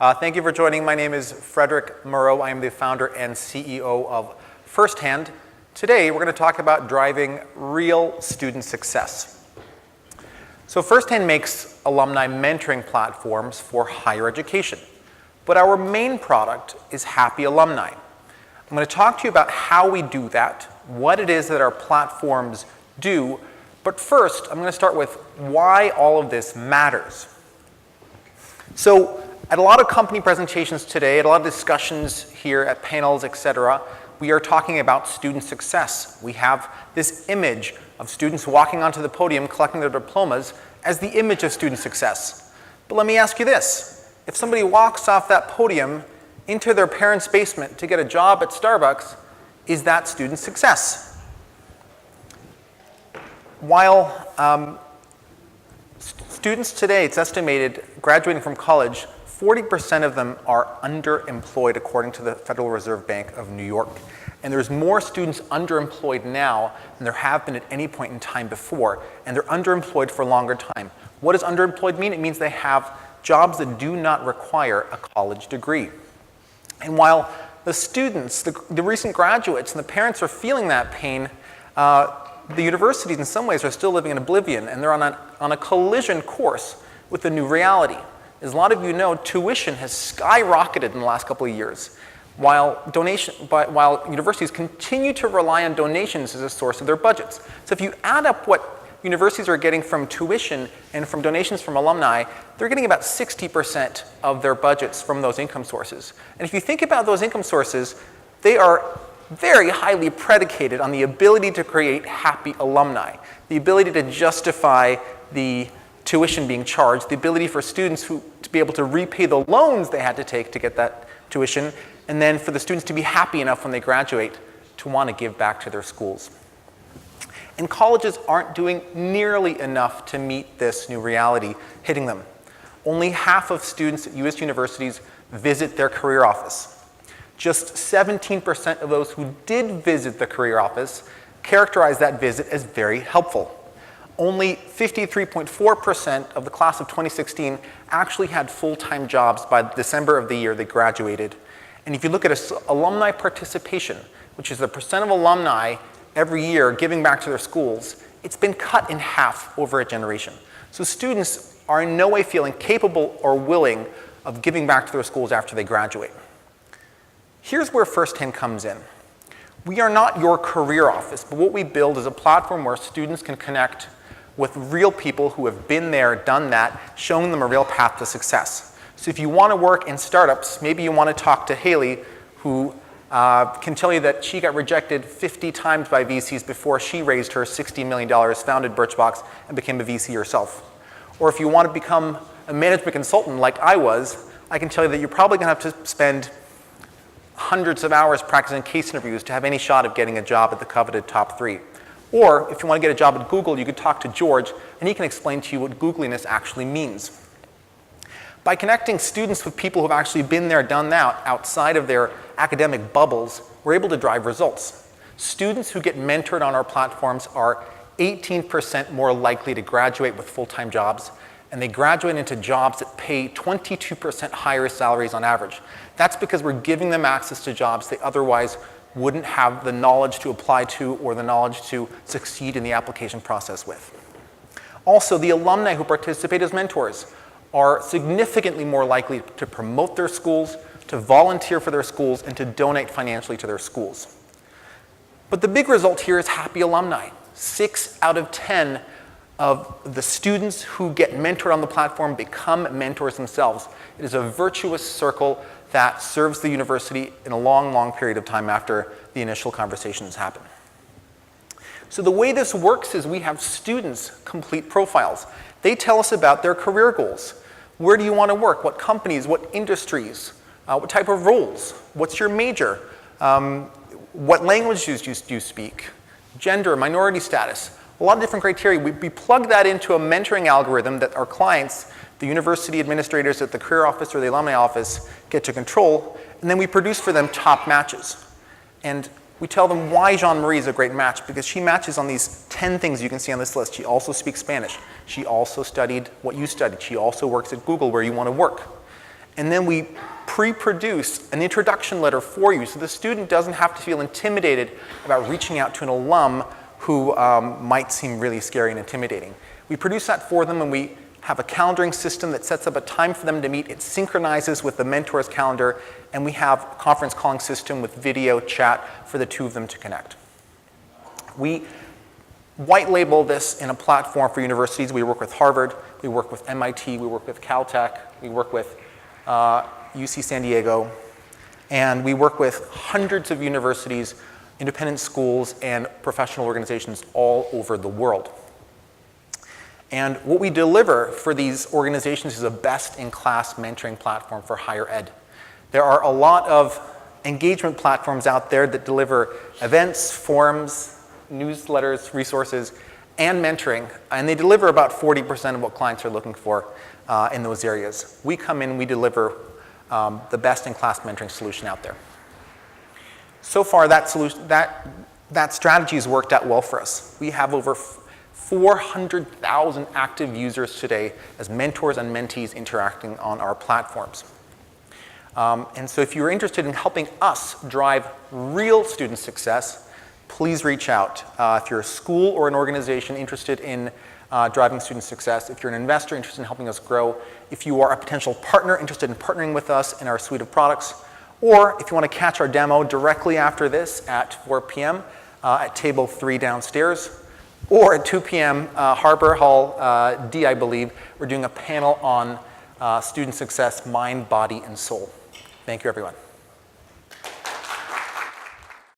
Thank you for joining. My name is Frederick Murrow. I am the founder and CEO of Firsthand. Today, we're going to talk about driving real student success. So Firsthand makes alumni mentoring platforms for higher education. But our main product is Happy Alumni. I'm going to talk to you about how we do that, what it is that our platforms do. But first, I'm going to start with why all of this matters. So at a lot of company presentations today, at a lot of discussions here at panels, etc., we are talking about student success. We have this image of students walking onto the podium collecting their diplomas as the image of student success. But let me ask you this. If somebody walks off that podium into their parents' basement to get a job at Starbucks, is that student success? While students today, it's estimated, graduating from college, 40% of them are underemployed according to the Federal Reserve Bank of New York. And there's more students underemployed now than there have been at any point in time before. And they're underemployed for a longer time. What does underemployed mean? It means they have jobs that do not require a college degree. And while the students, the recent graduates, and the parents are feeling that pain, the universities in some ways are still living in oblivion, and they're on a collision course with the new reality. As a lot of you know, tuition has skyrocketed in the last couple of years, while universities continue to rely on donations as a source of their budgets. So if you add up what universities are getting from tuition and from donations from alumni, they're getting about 60% of their budgets from those income sources. And if you think about those income sources, they are very highly predicated on the ability to create happy alumni, the ability to justify the tuition being charged, the ability for students to be able to repay the loans they had to take to get that tuition, and then for the students to be happy enough when they graduate to want to give back to their schools. And colleges aren't doing nearly enough to meet this new reality hitting them. Only half of students at U.S. universities visit their career office. Just 17% of those who did visit the career office characterized that visit as very helpful. Only 53.4% of the class of 2016 actually had full-time jobs by December of the year they graduated. And if you look at alumni participation, which is the percent of alumni every year giving back to their schools, it's been cut in half over a generation. So students are in no way feeling capable or willing of giving back to their schools after they graduate. Here's where Firsthand comes in. We are not your career office, but what we build is a platform where students can connect with real people who have been there, done that, showing them a real path to success. So if you want to work in startups, maybe you want to talk to Haley, who can tell you that she got rejected 50 times by VCs before she raised her $60 million, founded Birchbox, and became a VC herself. Or if you want to become a management consultant like I was, I can tell you that you're probably going to have to spend hundreds of hours practicing case interviews to have any shot of getting a job at the coveted top 3. Or if you want to get a job at Google, you could talk to George, and he can explain to you what Googliness actually means. By connecting students with people who have actually been there, done that, outside of their academic bubbles, we're able to drive results. Students who get mentored on our platforms are 18% more likely to graduate with full-time jobs, and they graduate into jobs that pay 22% higher salaries on average. That's because we're giving them access to jobs they otherwise wouldn't have the knowledge to apply to or the knowledge to succeed in the application process with. Also, the alumni who participate as mentors are significantly more likely to promote their schools, to volunteer for their schools, and to donate financially to their schools. But the big result here is happy alumni. 6 out of 10 of the students who get mentored on the platform become mentors themselves. It is a virtuous circle that serves the university in a long, long period of time after the initial conversations happen. So the way this works is we have students complete profiles. They tell us about their career goals. Where do you want to work? What companies? What industries? What type of roles? What's your major? What languages do you speak? Gender, minority status. A lot of different criteria. We plug that into a mentoring algorithm that our clients, the university administrators at the career office or the alumni office, get to control, and then we produce for them top matches. And we tell them why Jean-Marie is a great match, because she matches on these 10 things you can see on this list. She also speaks Spanish. She also studied what you studied. She also works at Google where you want to work. And then we pre-produce an introduction letter for you so the student doesn't have to feel intimidated about reaching out to an alum who might seem really scary and intimidating. We produce that for them, and we have a calendaring system that sets up a time for them to meet. It synchronizes with the mentor's calendar, and we have a conference calling system with video chat for the two of them to connect. We white label this in a platform for universities. We work with Harvard, we work with MIT, we work with Caltech, we work with UC San Diego, and we work with hundreds of universities, independent schools, and professional organizations all over the world. And what we deliver for these organizations is a best-in-class mentoring platform for higher ed. There are a lot of engagement platforms out there that deliver events, forums, newsletters, resources, and mentoring, and they deliver about 40% of what clients are looking for in those areas. We come in, we deliver the best-in-class mentoring solution out there. So far, that strategy has worked out well for us. We have over 400,000 active users today as mentors and mentees interacting on our platforms. And so if you're interested in helping us drive real student success, please reach out. If you're a school or an organization interested in driving student success, if you're an investor interested in helping us grow, if you are a potential partner interested in partnering with us in our suite of products, or if you want to catch our demo directly after this at 4 p.m. At table 3 downstairs, or at 2 p.m. Harbor Hall D, I believe, we're doing a panel on student success, mind, body, and soul. Thank you, everyone.